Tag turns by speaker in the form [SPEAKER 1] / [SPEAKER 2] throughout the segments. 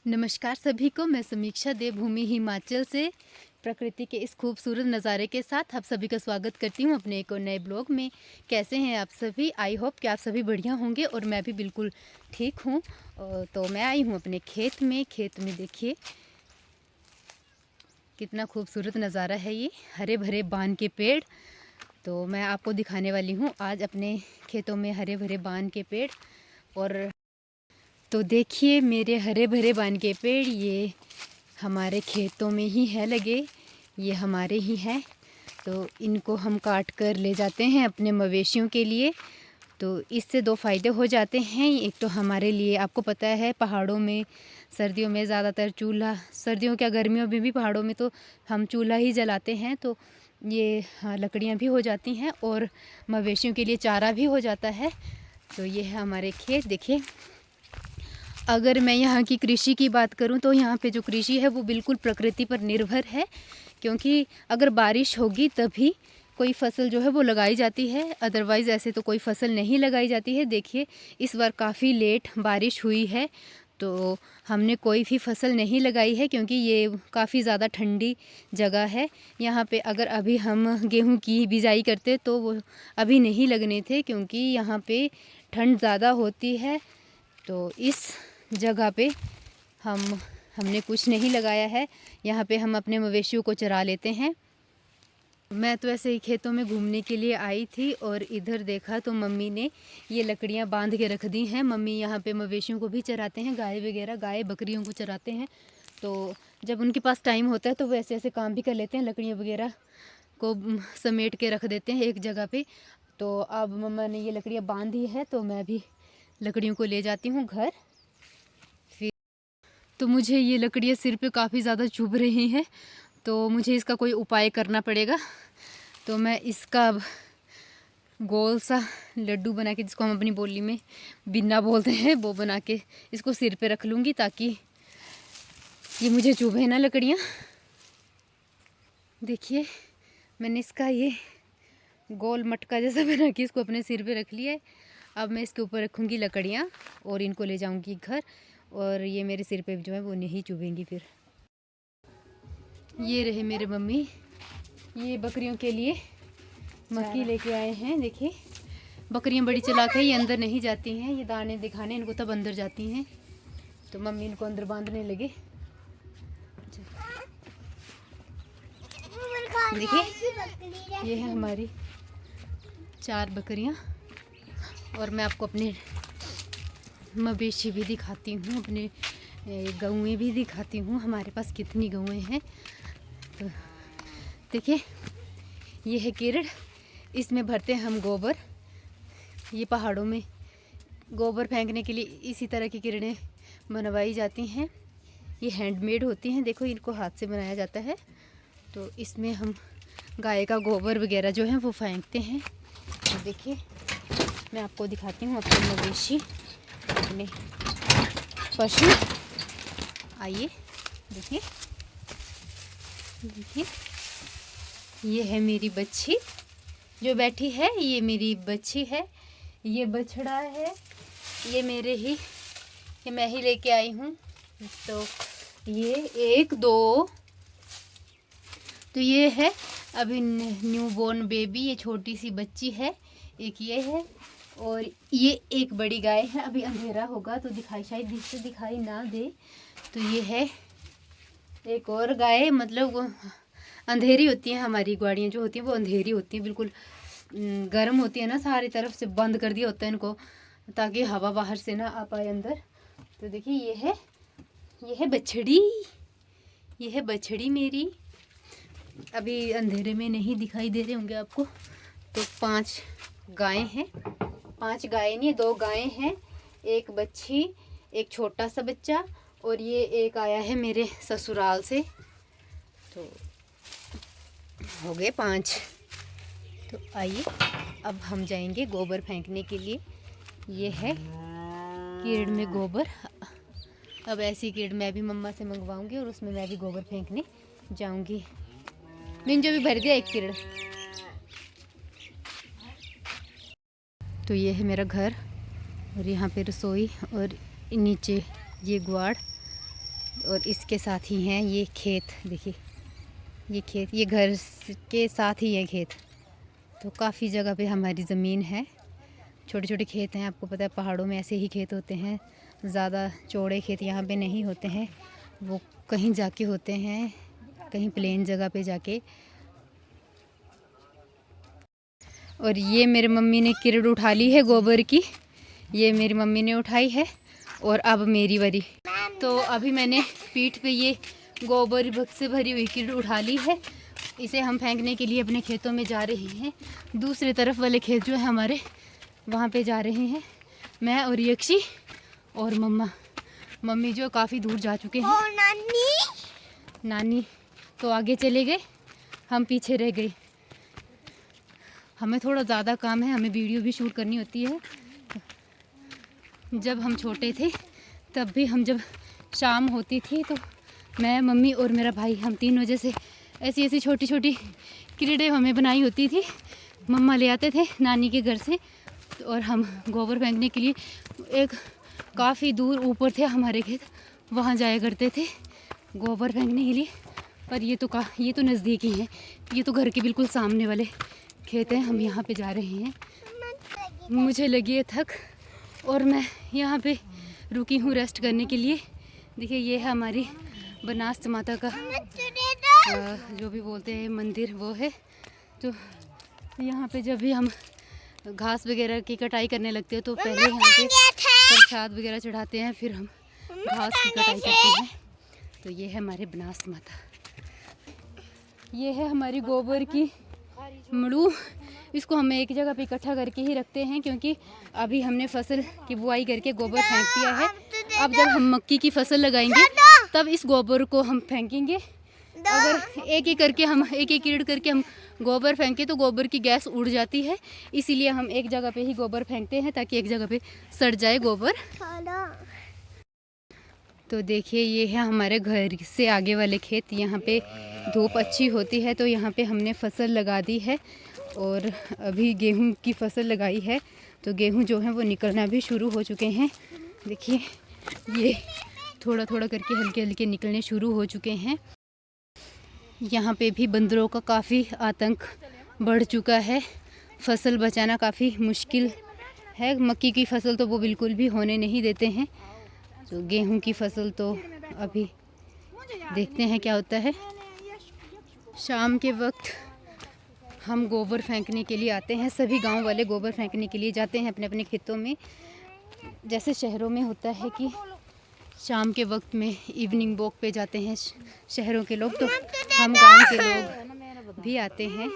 [SPEAKER 1] नमस्कार सभी को। मैं समीक्षा देवभूमि हिमाचल से प्रकृति के इस खूबसूरत नज़ारे के साथ आप सभी का स्वागत करती हूँ अपने एक और नए ब्लॉग में। कैसे हैं आप सभी? आई होप कि आप सभी बढ़िया होंगे और मैं भी बिल्कुल ठीक हूँ। तो मैं आई हूँ अपने खेत में देखिए कितना खूबसूरत नज़ारा है ये, हरे भरे बान के पेड़। तो मैं आपको दिखाने वाली हूँ आज अपने खेतों में हरे भरे बान के पेड़। और तो देखिए मेरे हरे भरे बान के पेड़, ये हमारे खेतों में ही है लगे, ये हमारे ही हैं। तो इनको हम काट कर ले जाते हैं अपने मवेशियों के लिए। तो इससे दो फ़ायदे हो जाते हैं। एक तो हमारे लिए, आपको पता है पहाड़ों में सर्दियों में ज़्यादातर चूल्हा, सर्दियों क्या गर्मियों में भी पहाड़ों में तो हम चूल्हा ही जलाते हैं। तो ये लकड़ियाँ भी हो जाती हैं और मवेशियों के लिए चारा भी हो जाता है। तो ये है हमारे खेत। देखिए, अगर मैं यहाँ की कृषि की बात करूँ तो यहाँ पे जो कृषि है वो बिल्कुल प्रकृति पर निर्भर है, क्योंकि अगर बारिश होगी तभी कोई फसल जो है वो लगाई जाती है, अदरवाइज़ ऐसे तो कोई फसल नहीं लगाई जाती है। देखिए इस बार काफ़ी लेट बारिश हुई है, तो हमने कोई भी फसल नहीं लगाई है क्योंकि ये काफ़ी ज़्यादा ठंडी जगह है। यहाँ पे अगर अभी हम गेहूँ की बिजाई करते तो वो अभी नहीं लगने थे, क्योंकि यहाँ पे ठंड ज़्यादा होती है। तो इस जगह पे हमने कुछ नहीं लगाया है। यहाँ पे हम अपने मवेशियों को चरा लेते हैं। मैं तो ऐसे ही खेतों में घूमने के लिए आई थी और इधर देखा तो मम्मी ने ये लकड़ियाँ बांध के रख दी हैं। मम्मी यहाँ पे मवेशियों को भी चराते हैं, गाय वगैरह, गाय बकरियों को चराते हैं। तो जब उनके पास टाइम होता है तो वो ऐसे ऐसे काम भी कर लेते हैं, लकड़ियाँ वगैरह को समेट के रख देते हैं एक जगह पे। तो अब मम्मा ने ये लकड़ियाँ बांधी है तो मैं भी लकड़ियों को ले जाती हूँ घर। तो मुझे ये लकड़ियाँ सिर पे काफ़ी ज़्यादा चुभ रही हैं, तो मुझे इसका कोई उपाय करना पड़ेगा। तो मैं इसका गोल सा लड्डू बना के, जिसको हम अपनी बोली में बिन्ना बोलते हैं, वो बना के इसको सिर पे रख लूँगी ताकि ये मुझे चुभे ना लकड़ियाँ। देखिए मैंने इसका ये गोल मटका जैसा बना के इसको अपने सिर पे रख लिया है। अब मैं इसके ऊपर रखूँगी लकड़ियाँ और इनको ले जाऊँगी घर, और ये मेरे सिर पे जो है वो नहीं चुभेंगी फिर। ये रहे मेरे मम्मी, ये बकरियों के लिए मक्की लेके आए हैं। देखिए बकरियां बड़ी चालाक है, ये अंदर नहीं जाती हैं, ये दाने दिखाने इनको तब अंदर जाती हैं। तो मम्मी इनको अंदर बांधने लगे। देखिए ये है हमारी 4 बकरियां, और मैं आपको अपने मवेशी भी दिखाती हूँ, अपने गौएँ भी दिखाती हूँ हमारे पास कितनी गौएँ हैं। तो देखिए ये है केरड़, इसमें भरते हैं हम गोबर। ये पहाड़ों में गोबर फेंकने के लिए इसी तरह की किरणें बनवाई जाती हैं। ये हैंडमेड होती हैं, देखो इनको हाथ से बनाया जाता है। तो इसमें हम गाय का गोबर वगैरह जो है वो फेंकते हैं। तो देखिए मैं आपको दिखाती हूँ अपने मवेशी, अपने पशु। आइए देखिए, देखिए ये है मेरी बच्ची जो बैठी है, ये मेरी बच्ची है। ये बछड़ा है, ये मेरे ही, ये मैं ही लेके आई हूँ। तो ये 1 2, तो ये है अभी न्यू बॉर्न बेबी, ये छोटी सी बच्ची है। एक ये है, और ये एक बड़ी गाय है। अभी अंधेरा होगा तो दिखाई, शायद इससे दिखाई ना दे। तो ये है एक और गाय, मतलब वो अंधेरी होती है, हमारी गाड़ियाँ जो होती हैं वो अंधेरी होती हैं, बिल्कुल गर्म होती है ना, सारी तरफ से बंद कर दिया होता है इनको ताकि हवा बाहर से ना आ पाए अंदर। तो देखिए ये है बछड़ी, ये है बछड़ी मेरी। अभी अंधेरे में नहीं दिखाई दे रहे होंगे आपको। तो 5 गायें हैं, 5 गायें नहीं, 2 गायें हैं, एक बच्ची, एक छोटा सा बच्चा, और ये एक आया है मेरे ससुराल से। तो हो गए 5। तो आइए अब हम जाएंगे गोबर फेंकने के लिए। ये है कीड़ में गोबर। अब ऐसी कीड़ मैं भी मम्मा से मंगवाऊंगी और उसमें मैं भी गोबर फेंकने जाऊंगी। मैंने जो भी भर दिया एक कीड़। तो ये है मेरा घर, और यहाँ पे रसोई, और नीचे ये ग्वाड़। और इसके साथ ही हैं ये खेत। देखिए ये खेत, ये घर के साथ ही है खेत। तो काफ़ी जगह पे हमारी ज़मीन है, छोटे छोटे खेत हैं। आपको पता है पहाड़ों में ऐसे ही खेत होते हैं, ज़्यादा चौड़े खेत यहाँ पे नहीं होते हैं, वो कहीं जाके होते हैं, कहीं प्लेन जगह पे जाके। और ये मेरी मम्मी ने किरड़ उठा ली है गोबर की, ये मेरी मम्मी ने उठाई है और अब मेरी बारी। तो अभी मैंने पीठ पे ये गोबर से भरी हुई किरड़ उठा ली है, इसे हम फेंकने के लिए अपने खेतों में जा रहे हैं। दूसरी तरफ वाले खेत जो है हमारे, वहाँ पे जा रहे हैं मैं और यक्षी और मम्मा। मम्मी जो काफ़ी दूर जा चुके हैं। नानी तो आगे चले गए, हम पीछे रह गए। हमें थोड़ा ज़्यादा काम है, हमें वीडियो भी शूट करनी होती है। जब हम छोटे थे तब भी हम जब शाम होती थी तो मैं, मम्मी और मेरा भाई, हम 3 वजह से ऐसी ऐसी छोटी छोटी किरड़े हमें बनाई होती थी, मम्मा ले आते थे नानी के घर से। और हम गोबर फेंकने के लिए एक काफ़ी दूर ऊपर थे हमारे खेत, वहाँ जाया करते थे गोबर फेंकने के लिए। पर ये तो नज़दीक ही है, ये तो घर के बिल्कुल सामने वाले खेत हैं। हम यहाँ पे जा रहे हैं, मुझे लगी है थक और मैं यहाँ पे रुकी हूँ रेस्ट करने के लिए। देखिए ये है हमारी बनास माता का जो भी बोलते हैं मंदिर, वो है। तो यहाँ पे जब भी हम घास वगैरह की कटाई करने लगते हैं तो पहले यहाँ पे प्रसाद वगैरह चढ़ाते हैं, फिर हम घास की कटाई करते हैं। तो ये है हमारे बनास माता। ये है हमारी गोबर की मड़ू, इसको हम एक जगह पे इकट्ठा करके ही रखते हैं क्योंकि अभी हमने फसल की बुआई करके गोबर फेंक दिया है। अब जब हम मक्की की फसल लगाएंगे तब इस गोबर को हम फेंकेंगे। अगर एक एक करके हम एक एक किरड़ करके हम गोबर फेंके तो गोबर की गैस उड़ जाती है, इसीलिए हम एक जगह पे ही गोबर फेंकते हैं ताकि एक जगह पे सड़ जाए गोबर। तो देखिए ये है हमारे घर से आगे वाले खेत, यहाँ पे धूप अच्छी होती है तो यहाँ पे हमने फसल लगा दी है और अभी गेहूं की फसल लगाई है। तो गेहूं जो है वो निकलना भी शुरू हो चुके हैं। देखिए ये थोड़ा थोड़ा करके हल्के हल्के निकलने शुरू हो चुके हैं। यहाँ पे भी बंदरों का काफ़ी आतंक बढ़ चुका है, फसल बचाना काफ़ी मुश्किल है। मक्की की फसल तो वो बिल्कुल भी होने नहीं देते हैं, तो गेहूं की फसल तो अभी देखते हैं क्या होता है। शाम के वक्त हम गोबर फेंकने के लिए आते हैं, सभी गांव वाले गोबर फेंकने के लिए जाते हैं अपने अपने खेतों में। जैसे शहरों में होता है कि शाम के वक्त में इवनिंग वॉक पे जाते हैं शहरों के लोग, तो हम गांव के लोग भी आते हैं।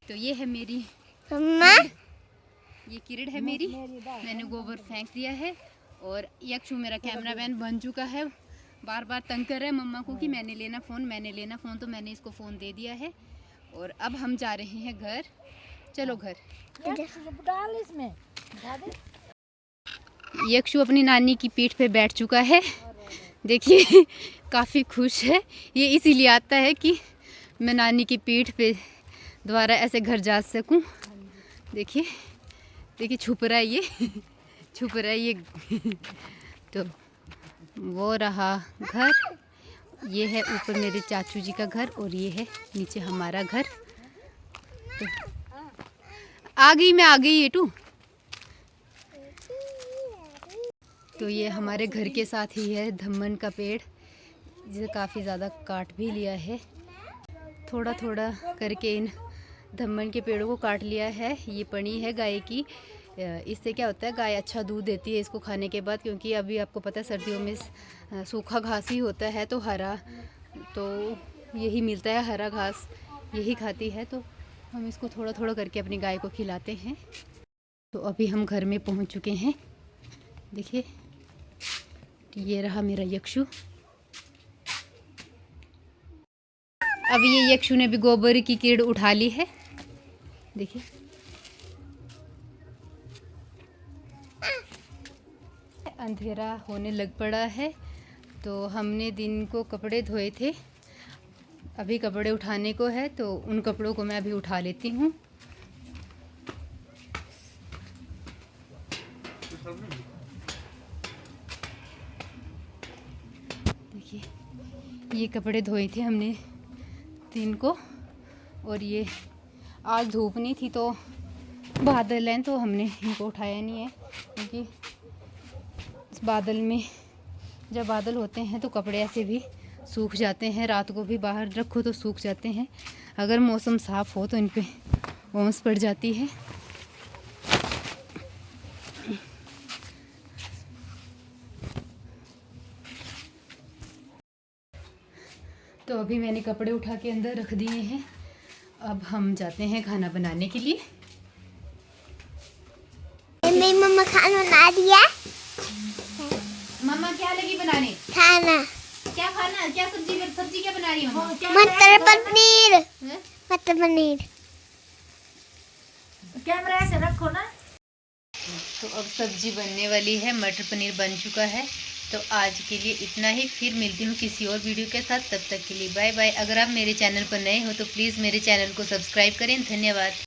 [SPEAKER 1] तो ये है मेरी, ये किरड़ है मेरी, मैंने गोबर फेंक दिया है। और यक्षु मेरा कैमरामैन बन चुका है, बार बार तंग कर रहा है मम्मा को कि मैंने लेना फ़ोन, तो मैंने इसको फ़ोन दे दिया है। और अब हम जा रहे हैं घर, चलो घर। यक्षु अपनी नानी की पीठ पे बैठ चुका है, देखिए काफ़ी खुश है। ये इसीलिए आता है कि मैं नानी की पीठ पे दोबारा ऐसे घर जा सकूं। देखिए देखिए छुप रहा है ये छुप रहा है ये तो वो रहा घर, ये है ऊपर मेरे चाचू जी का घर और ये है नीचे हमारा घर। तो आ गई ये टू। तो ये हमारे घर के साथ ही है धम्मन का पेड़, जिसे काफ़ी ज़्यादा काट भी लिया है। थोड़ा थोड़ा करके इन धम्मन के पेड़ों को काट लिया है। ये पनी है गाय की, इससे क्या होता है गाय अच्छा दूध देती है इसको खाने के बाद, क्योंकि अभी आपको पता है सर्दियों में सूखा घास ही होता है, तो हरा तो यही मिलता है, हरा घास यही खाती है। तो हम इसको थोड़ा थोड़ा करके अपनी गाय को खिलाते हैं। तो अभी हम घर में पहुंच चुके हैं। देखिए ये रहा मेरा यक्षु। अब ये यक्षु ने भी गोबर की किरड़ उठा ली है, देखिए। अंधेरा होने लग पड़ा है, तो हमने दिन को कपड़े धोए थे, अभी कपड़े उठाने को है, तो उन कपड़ों को मैं अभी उठा लेती हूँ। देखिए ये कपड़े धोए थे हमने 3 को, और ये आज धूप नहीं थी तो बादल हैं तो हमने इनको उठाया नहीं है, क्योंकि इस बादल में जब बादल होते हैं तो कपड़े ऐसे भी सूख जाते हैं, रात को भी बाहर रखो तो सूख जाते हैं। अगर मौसम साफ़ हो तो इन पे ओस पड़ जाती है। तो अभी मैंने कपड़े उठा के अंदर रख दिए हैं। अब हम जाते हैं खाना बनाने के लिए।
[SPEAKER 2] मेरी मम्मा खाना बना दिया।
[SPEAKER 1] मम्मा क्या लगी बनाने?
[SPEAKER 2] खाना।
[SPEAKER 1] क्या खाना? क्या सब्जी क्या बना रही हो?
[SPEAKER 2] मटर पनीर। मटर पनीर।
[SPEAKER 3] कैमरा ऐसे रखो ना।
[SPEAKER 1] तो अब सब्जी बनने वाली है, मटर पनीर बन चुका है। तो आज के लिए इतना ही, फिर मिलती हूँ किसी और वीडियो के साथ। तब तक के लिए बाय बाय। अगर आप मेरे चैनल पर नए हो तो प्लीज़ मेरे चैनल को सब्सक्राइब करें। धन्यवाद।